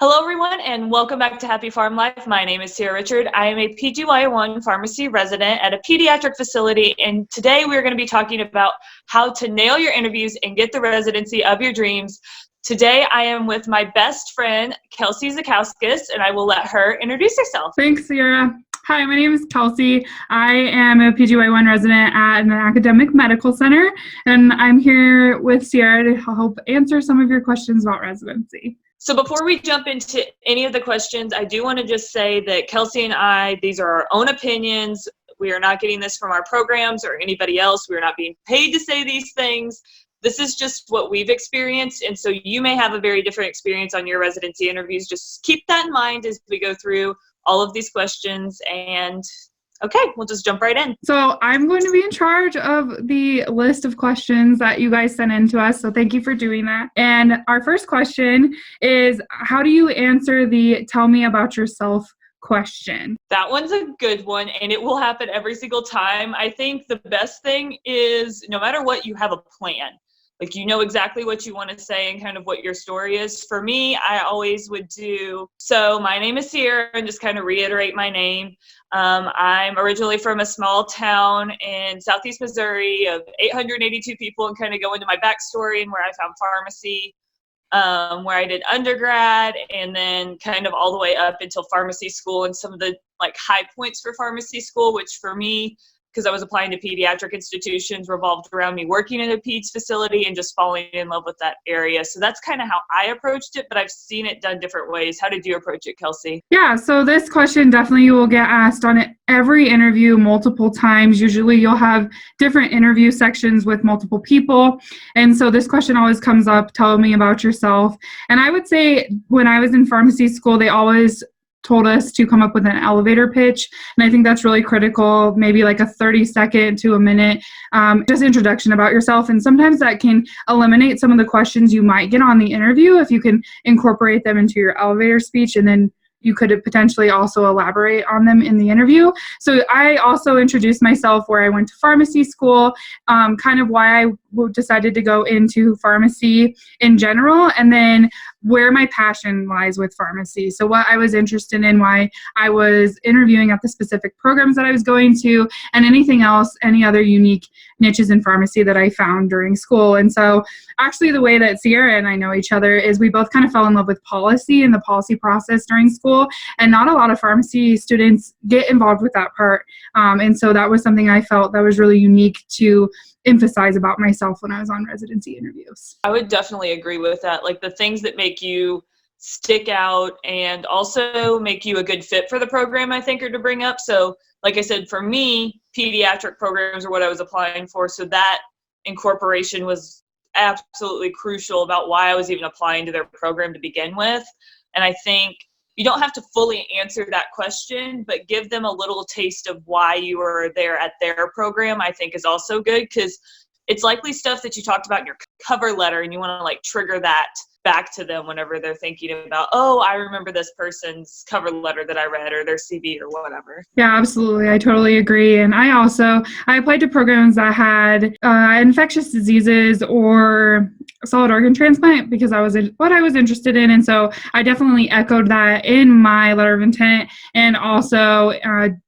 Hello, everyone, and welcome back to Happy Farm Life. My name is Sarah Richard. I am a PGY1 pharmacy resident at a pediatric facility, and today we're going to be talking about how to nail your interviews and get the residency of your dreams. Today, I am with my best friend, Kelsey Zakauskas, and I will let her introduce herself. Thanks, Sarah. Hi, my name is Kelsey. I am a PGY1 resident at an academic medical center, and I'm here with Sierra to help answer some of your questions about residency. So before we jump into any of the questions, I do want to just say that Kelsey and I, these are our own opinions. We are not getting this from our programs or anybody else. We are not being paid to say these things. This is just what we've experienced, and so you may have a very different experience on your residency interviews. Just keep that in mind as we go through all of these questions, and okay, we'll just jump right in. So I'm going to be in charge of the list of questions that you guys sent in to us, so thank you for doing that. And our first question is, how do you answer the tell me about yourself question? That one's a good one, and it will happen every single time. I think the best thing is no matter what, you have a plan. Like, you know exactly what you want to say and kind of what your story is. For me, I always would do, so my name is Sierra, and just kind of reiterate my name. I'm originally from a small town in southeast Missouri of 882 people, and kind of go into my backstory and where I found pharmacy, where I did undergrad, and then kind of all the way up until pharmacy school, and some of the like high points for pharmacy school, which for me, because I was applying to pediatric institutions, revolved around me working in a peds facility and just falling in love with that area. So that's kind of how I approached it, but I've seen it done different ways. How did you approach it, Kelsey? Yeah, so this question definitely will get asked on every interview multiple times. Usually you'll have different interview sections with multiple people. And so this question always comes up, tell me about yourself. And I would say when I was in pharmacy school, they always told us to come up with an elevator pitch. And I think that's really critical, maybe like a 30-second to a minute, just introduction about yourself. And sometimes that can eliminate some of the questions you might get on the interview if you can incorporate them into your elevator speech, and then you could potentially also elaborate on them in the interview. So I also introduced myself where I went to pharmacy school, kind of why I decided to go into pharmacy in general, and then where my passion lies with pharmacy. So what I was interested in, why I was interviewing at the specific programs that I was going to, and anything else, any other unique niches in pharmacy that I found during school. And so actually the way that Sierra and I know each other is we both kind of fell in love with policy and the policy process during school, and not a lot of pharmacy students get involved with that part. And so that was something I felt that was really unique to emphasize about myself when I was on residency interviews. I would definitely agree with that. Like, the things that make you stick out and also make you a good fit for the program, I think, are to bring up. So like I said, for me, pediatric programs are what I was applying for. So that incorporation was absolutely crucial about why I was even applying to their program to begin with. And I think you don't have to fully answer that question, but give them a little taste of why you were there at their program, I think is also good, because it's likely stuff that you talked about in your cover letter, and you want to like trigger that back to them whenever they're thinking about, oh, I remember this person's cover letter that I read, or their CV or whatever. Yeah, absolutely. I totally agree. And I applied to programs that had infectious diseases or solid organ transplant because that was what I was interested in. And so I definitely echoed that in my letter of intent, and also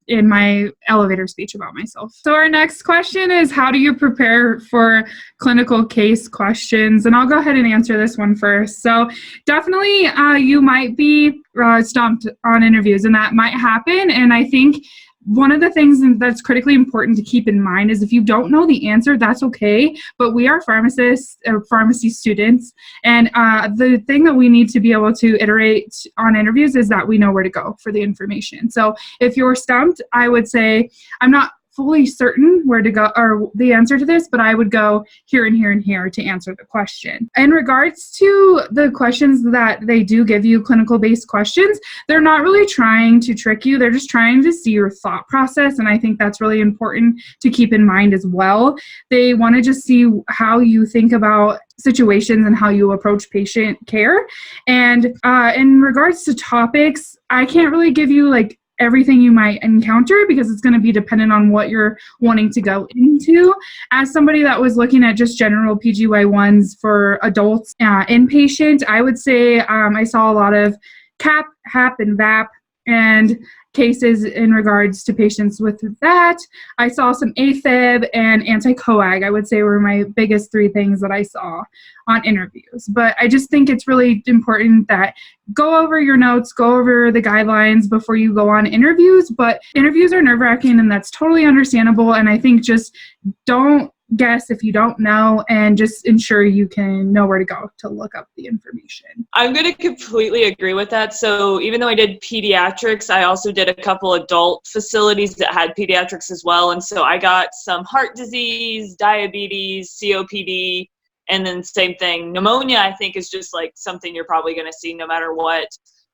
in my elevator speech about myself. So our next question is, how do you prepare for clinical case questions? And I'll go ahead and answer this one first. So definitely you might be stumped on interviews, and that might happen. And I think one of the things that's critically important to keep in mind is if you don't know the answer, that's okay. But we are pharmacists or pharmacy students. And the thing that we need to be able to iterate on interviews is that we know where to go for the information. So if you're stumped, I would say, I'm not fully certain where to go or the answer to this, but I would go here and here and here to answer the question. In regards to the questions that they do give you, clinical-based questions, they're not really trying to trick you. They're just trying to see your thought process, and I think that's really important to keep in mind as well. They want to just see how you think about situations and how you approach patient care. And in regards to topics, I can't really give you like everything you might encounter because it's going to be dependent on what you're wanting to go into. As somebody that was looking at just general PGY1s for adults inpatient, I would say I saw a lot of CAP, HAP, and VAP, and cases in regards to patients with that. I saw some AFib and anti-coag, I would say, were my biggest 3 things that I saw on interviews. But I just think it's really important that go over your notes, go over the guidelines before you go on interviews. But interviews are nerve-wracking, and that's totally understandable. And I think just don't guess if you don't know, and just ensure you can know where to go to look up the information. I'm going to completely agree with that. So even though I did pediatrics, I also did a couple adult facilities that had pediatrics as well. And so I got some heart disease, diabetes, COPD, and then same thing. Pneumonia, I think, is just like something you're probably going to see no matter what.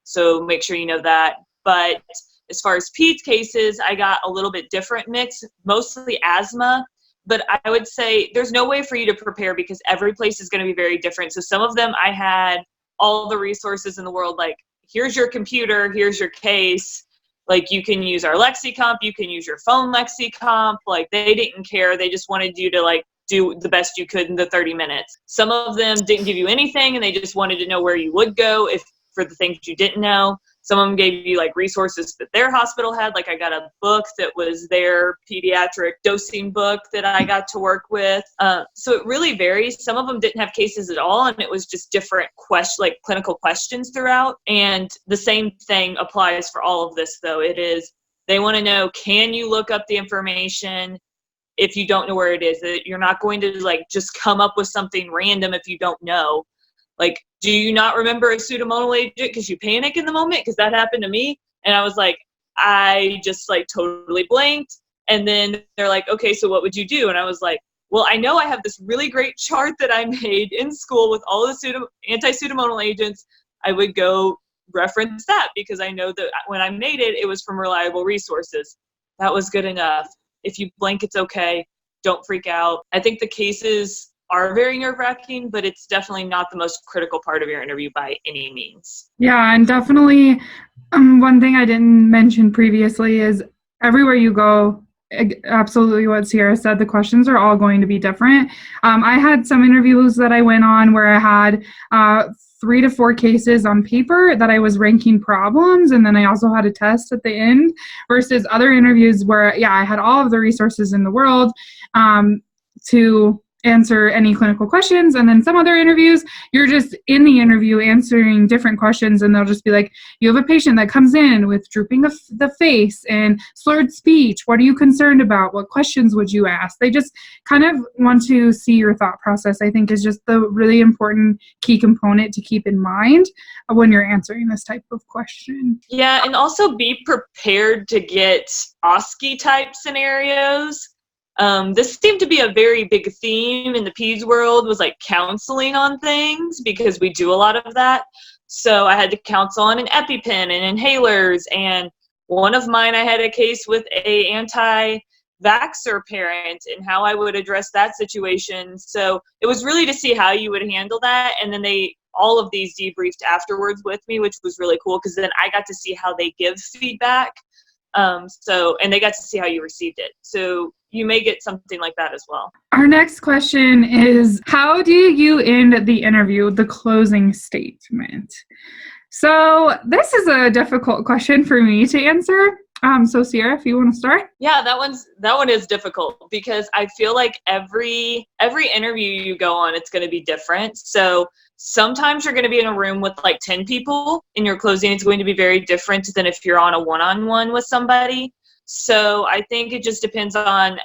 So make sure you know that. But as far as peds cases, I got a little bit different mix, mostly asthma. But I would say there's no way for you to prepare because every place is going to be very different. So some of them I had all the resources in the world, like here's your computer, here's your case. Like you can use our LexiComp, you can use your phone LexiComp. Like they didn't care. They just wanted you to like do the best you could in the 30 minutes. Some of them didn't give you anything and they just wanted to know where you would go if for the things you didn't know. Some of them gave you like resources that their hospital had. Like I got a book that was their pediatric dosing book that I got to work with. So it really varies. Some of them didn't have cases at all, and it was just different like clinical questions throughout. And the same thing applies for all of this, though. It is they want to know, can you look up the information if you don't know where it is? That you're not going to like just come up with something random if you don't know. Like, do you not remember a pseudomonal agent because you panic in the moment? Because that happened to me. And I was like, I just like totally blanked. And then they're like, okay, so what would you do? And I was like, well, I know I have this really great chart that I made in school with all the anti-pseudomonal agents. I would go reference that because I know that when I made it, it was from reliable resources. That was good enough. If you blank, it's okay. Don't freak out. I think the cases are very nerve-wracking, but it's definitely not the most critical part of your interview by any means. Yeah, and definitely one thing I didn't mention previously is everywhere you go, absolutely what Sierra said, the questions are all going to be different. I had some interviews that I went on where I had 3 to 4 cases on paper that I was ranking problems, and then I also had a test at the end, versus other interviews where, yeah, I had all of the resources in the world to answer any clinical questions. And then some other interviews, you're just in the interview answering different questions, and they'll just be like, you have a patient that comes in with drooping of the face and slurred speech. What are you concerned about? What questions would you ask? They just kind of want to see your thought process, I think, is just the really important key component to keep in mind when you're answering this type of question. Yeah, and also be prepared to get OSCE type scenarios. This seemed to be a very big theme in the peds world, was like counseling on things, because we do a lot of that. So I had to counsel on an EpiPen and inhalers. And one of mine, I had a case with a anti-vaxxer parent and how I would address that situation. So it was really to see how you would handle that. And then all of these debriefed afterwards with me, which was really cool, because then I got to see how they give feedback. And they got to see how you received it. So you may get something like that as well. Our next question is, how do you end the interview, the closing statement? So this is a difficult question for me to answer. So Sierra, if you want to start. Yeah, that one is difficult, because I feel like every interview you go on, it's going to be different. So sometimes you're going to be in a room with like 10 people, and your closing is going to be very different than if you're on a one-on-one with somebody. So I think it just depends on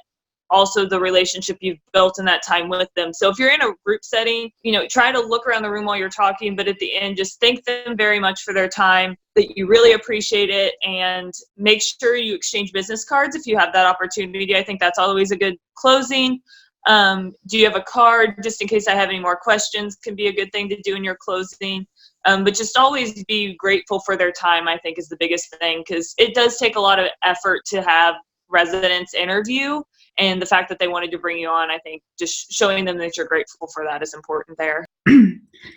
also the relationship you've built in that time with them. So if you're in a group setting, try to look around the room while you're talking, but at the end, just thank them very much for their time, that you really appreciate it, and make sure you exchange business cards if you have that opportunity. I think that's always a good closing. Do you have a card, just in case I have any more questions, can be a good thing to do in your closing. But just always be grateful for their time, I think, is the biggest thing, because it does take a lot of effort to have residents interview, and the fact that they wanted to bring you on, I think just showing them that you're grateful for that is important there.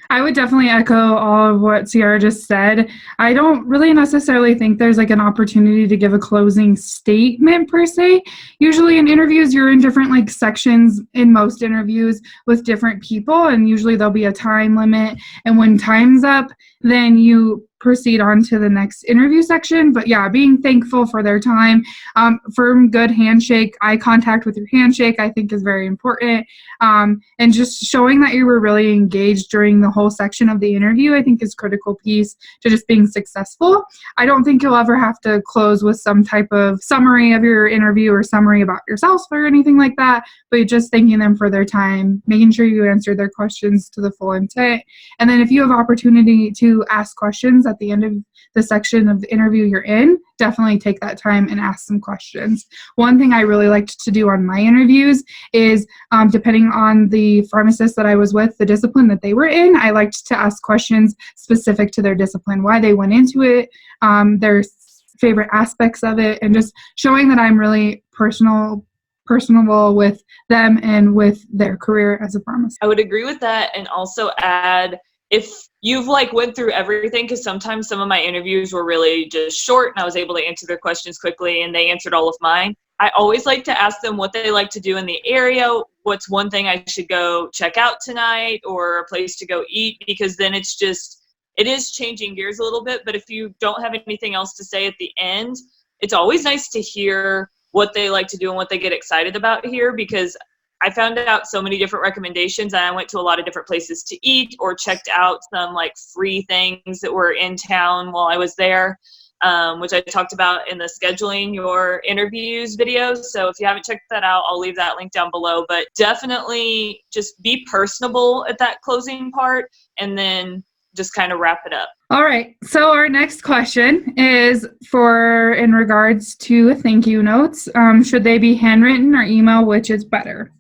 I would definitely echo all of what Sierra just said. I don't really necessarily think there's like an opportunity to give a closing statement per se. Usually in interviews, you're in different like sections in most interviews with different people, and usually there'll be a time limit. And when time's up, then you proceed on to the next interview section. But yeah, being thankful for their time. Firm, good handshake, eye contact with your handshake, I think is very important. And just showing that you were really engaged during the whole section of the interview, I think is a critical piece to just being successful. I don't think you'll ever have to close with some type of summary of your interview or summary about yourself or anything like that, but just thanking them for their time, making sure you answer their questions to the full intent. And then if you have opportunity to ask questions at the end of the section of the interview you're in, definitely take that time and ask some questions. One thing I really liked to do on my interviews is, depending on the pharmacist that I was with, the discipline that they were in, I liked to ask questions specific to their discipline, why they went into it, their favorite aspects of it, and just showing that I'm really personable with them and with their career as a pharmacist. I would agree with that, and also add, if you've went through everything, because sometimes some of my interviews were really just short and I was able to answer their questions quickly and they answered all of mine. I always like to ask them what they like to do in the area, what's one thing I should go check out tonight or a place to go eat, because then it is changing gears a little bit. But if you don't have anything else to say at the end, it's always nice to hear what they like to do and what they get excited about here, because I found out so many different recommendations, and I went to a lot of different places to eat or checked out some free things that were in town while I was there, which I talked about in the scheduling your interviews videos. So if you haven't checked that out, I'll leave that link down below. But definitely just be personable at that closing part, and then just kind of wrap it up. All right. So our next question is in regards to thank you notes. Should they be handwritten or email, which is better?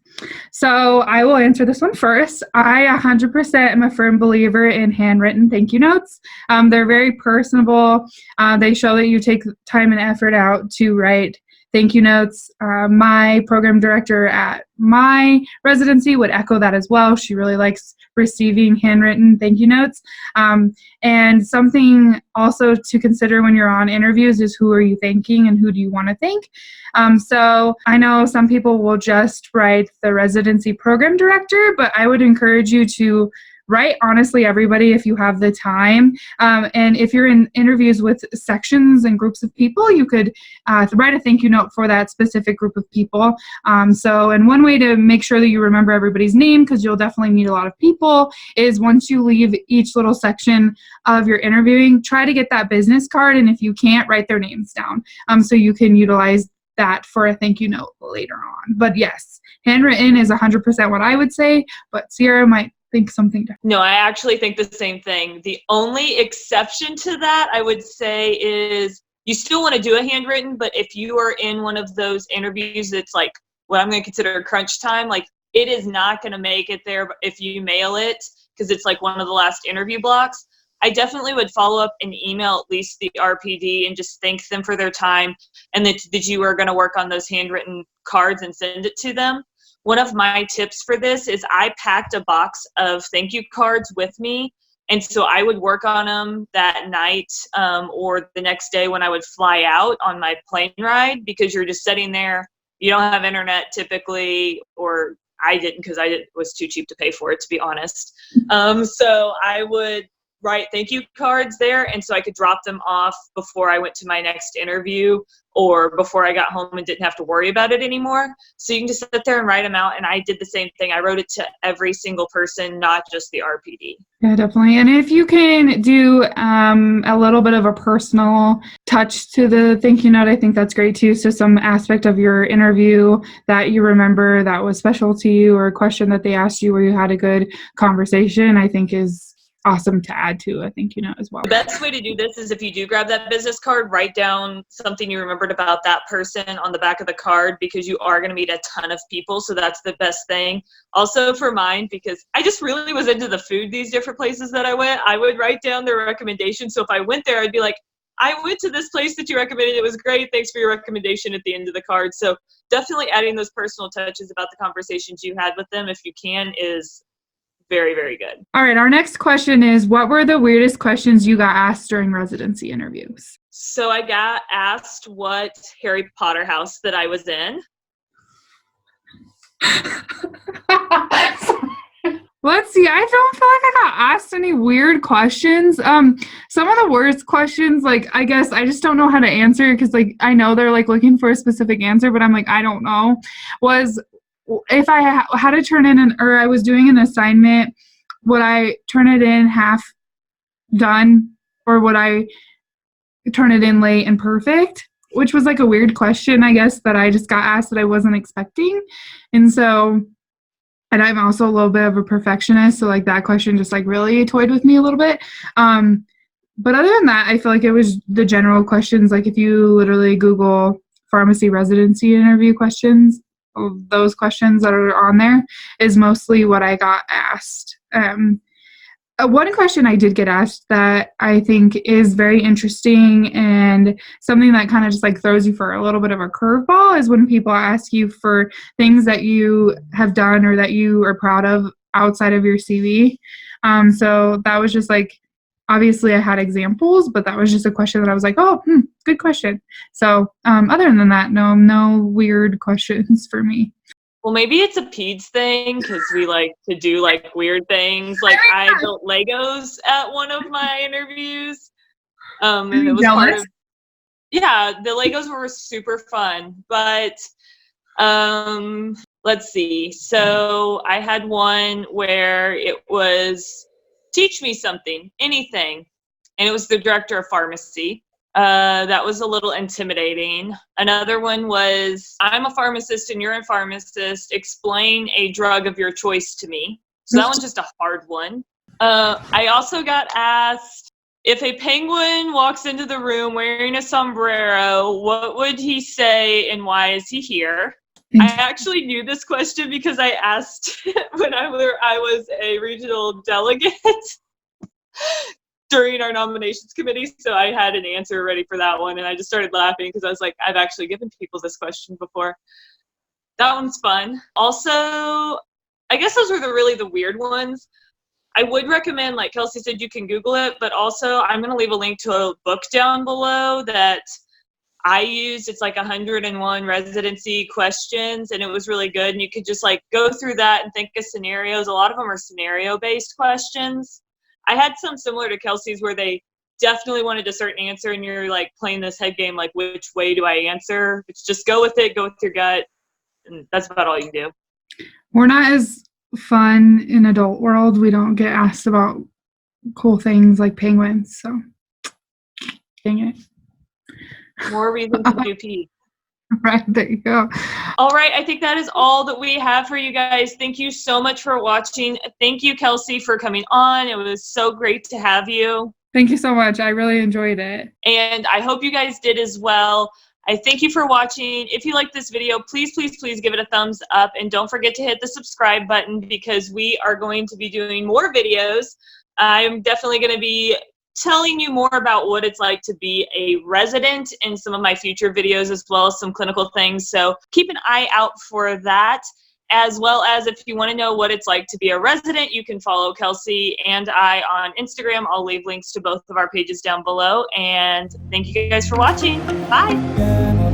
So I will answer this one first. I 100% am a firm believer in handwritten thank you notes. They're very personable. They show that you take time and effort out to write thank you notes. My program director at my residency would echo that as well. She really likes receiving handwritten thank you notes. And something also to consider when you're on interviews is, who are you thanking and who do you want to thank? So I know some people will just write the residency program director, but I would encourage you to write honestly everybody if you have the time. And if you're in interviews with sections and groups of people, you could write a thank you note for that specific group of people. And one way to make sure that you remember everybody's name, because you'll definitely meet a lot of people, is once you leave each little section of your interviewing, try to get that business card, and if you can't, write their names down so you can utilize that for a thank you note later on. But yes, handwritten is 100% what I would say, but Sierra might think something different. No, I actually think the same thing. The only exception to that, I would say, is you still want to do a handwritten, but if you are in one of those interviews that's what I'm going to consider crunch time, it is not going to make it there if you mail it, because it's one of the last interview blocks. I definitely would follow up and email at least the RPD and just thank them for their time, and that you are going to work on those handwritten cards and send it to them. One of my tips for this is I packed a box of thank you cards with me, and so I would work on them that night or the next day when I would fly out on my plane ride, because you're just sitting there. You don't have internet typically, or I didn't, because was too cheap to pay for it, to be honest. So I would write thank you cards there, and so I could drop them off before I went to my next interview or before I got home and didn't have to worry about it anymore. So you can just sit there and write them out, and I did the same thing. I wrote it to every single person, not just the RPD. Yeah, definitely. And if you can do a little bit of a personal touch to the thank you note, I think that's great too. So some aspect of your interview that you remember that was special to you, or a question that they asked you where you had a good conversation, I think is awesome to add to a thank you note as well. The best way to do this is, if you do grab that business card, write down something you remembered about that person on the back of the card, because you are going to meet a ton of people. So that's the best thing. Also for mine, because I just really was into the food, these different places that I went, I would write down their recommendations. So if I went there, I'd be like, I went to this place that you recommended. It was great. Thanks for your recommendation at the end of the card. So definitely adding those personal touches about the conversations you had with them, if you can, is very, very good. All right. Our next question is, what were the weirdest questions you got asked during residency interviews? So I got asked what Harry Potter house that I was in. Let's see. I don't feel like I got asked any weird questions. Some of the worst questions, like I guess I just don't know how to answer because like I know they're like looking for a specific answer, but I'm like I don't know. Was if I had to turn in or I was doing an assignment, would I turn it in half done or would I turn it in late and perfect? Which was like a weird question, I guess, that I just got asked that I wasn't expecting, and so. And I'm also a little bit of a perfectionist, so like that question just like really toyed with me a little bit. But other than that, I feel like it was the general questions. Like if you literally Google pharmacy residency interview questions, those questions that are on there is mostly what I got asked. One question I did get asked that I think is very interesting and something that kind of just like throws you for a little bit of a curveball is when people ask you for things that you have done or that you are proud of outside of your CV. So that was just like, obviously I had examples, but that was just a question that I was like, oh, good question. So other than that, no weird questions for me. Well, maybe it's a peds thing because we like to do like weird things. Like I built Legos at one of my interviews. And it was part of, yeah, the Legos were super fun. But let's see. So I had one where it was teach me something, anything. And it was the director of pharmacy. That was a little intimidating. Another one was, I'm a pharmacist and you're a pharmacist. Explain a drug of your choice to me. So that one's just a hard one. I also got asked, if a penguin walks into the room wearing a sombrero, what would he say and why is he here? I actually knew this question because I asked when I was a regional delegate. During our nominations committee, so I had an answer ready for that one, and I just started laughing because I was like, I've actually given people this question before. That one's fun. Also, I guess those were really the weird ones. I would recommend, like Kelsey said, you can Google it, but also I'm going to leave a link to a book down below that I used. It's like 101 residency questions, and it was really good, and you could just like go through that and think of scenarios. A lot of them are scenario-based questions. I had some similar to Kelsey's where they definitely wanted a certain answer and you're like playing this head game, like which way do I answer? It's just go with it, go with your gut. And that's about all you can do. We're not as fun in adult world. We don't get asked about cool things like penguins. So dang it. More reason to do pee. Right, there you go. All right, I think that is all that we have for you guys. Thank you so much for watching. Thank you, Kelsey, for coming on. It was so great to have you. Thank you so much. I really enjoyed it. And I hope you guys did as well. I thank you for watching. If you like this video, please, please, please give it a thumbs up. And don't forget to hit the subscribe button because we are going to be doing more videos. I'm definitely going to be telling you more about what it's like to be a resident in some of my future videos, as well as some clinical things. So keep an eye out for that, as well as if you want to know what it's like to be a resident, you can follow Kelsey and I on Instagram. I'll leave links to both of our pages down below. And thank you guys for watching. Bye.